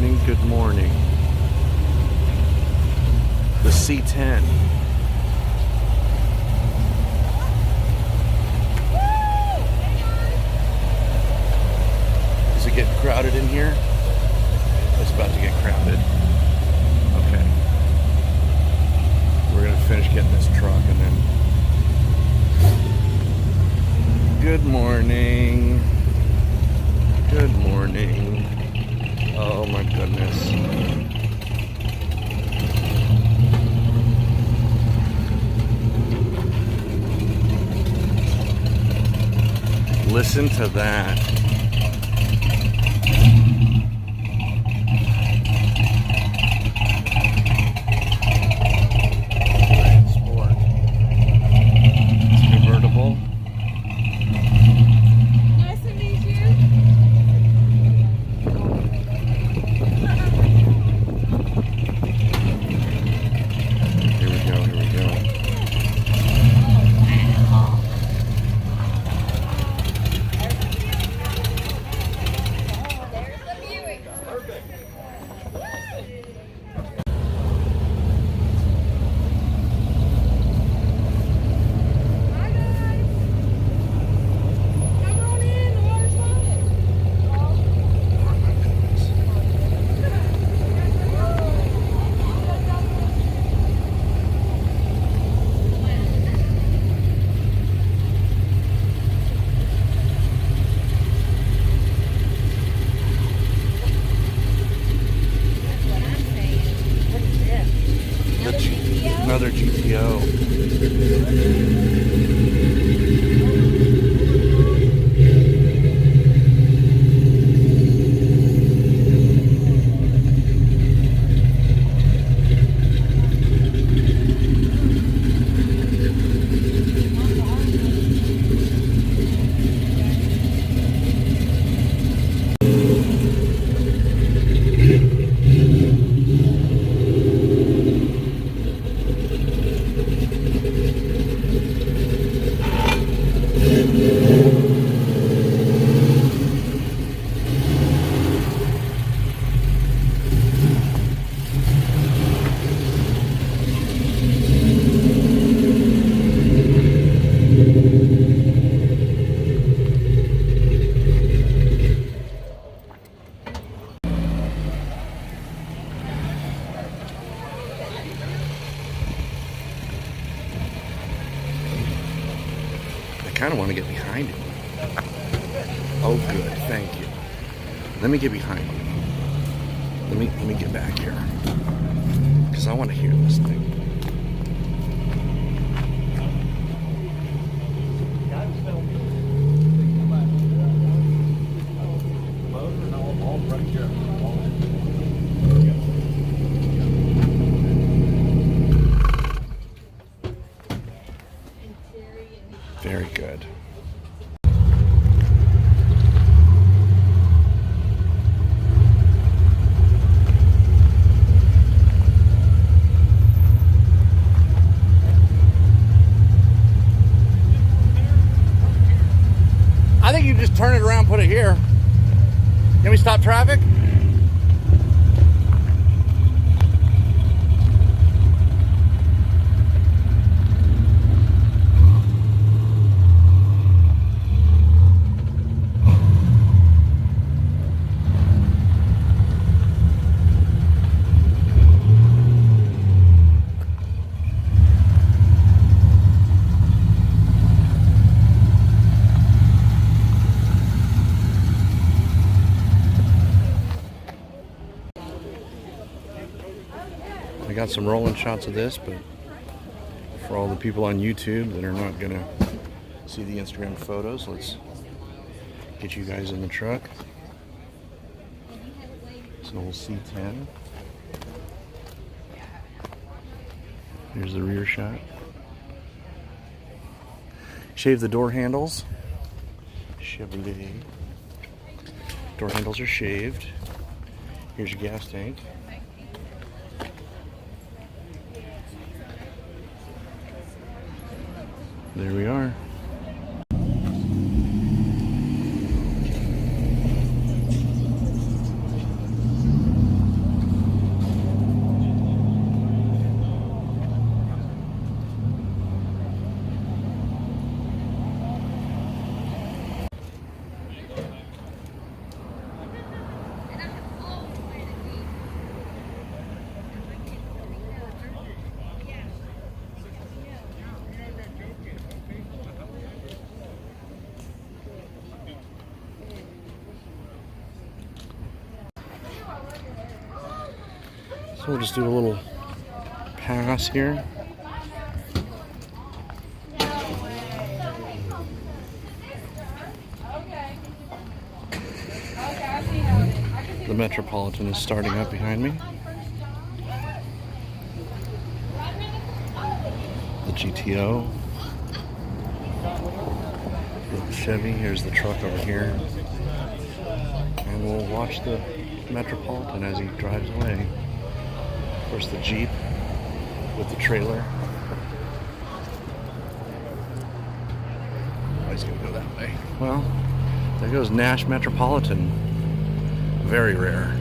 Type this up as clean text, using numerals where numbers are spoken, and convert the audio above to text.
morning, good morning. The C10. Is it getting crowded in here? It's about to get crowded. Okay. We're gonna finish getting this truck and then... Good morning. Good morning. Oh my goodness. Listen to that. Sport. It's convertible. Nice to meet you. Here we go, here we go. Another GTO. I kind of want to get behind it. Oh, good. Thank you. Let me get behind you. Let me get back here, because I want to hear this thing. Very good. I think you just turn it around, put it here. Can we stop traffic? I got some rolling shots of this, but for all the people on YouTube that are not gonna see the Instagram photos, let's get you guys in the truck. It's an old C10. Here's the rear shot. Shave the door handles. Chevrolet. Door handles are shaved. Here's your gas tank. There we are. So we'll just do a little pass here. The Metropolitan is starting up behind me. The GTO. The Chevy. Here's the truck over here. And we'll watch the Metropolitan as he drives away. Of course, the Jeep with the trailer. Oh, he's gonna go that way. Well, there goes Nash Metropolitan. Very rare.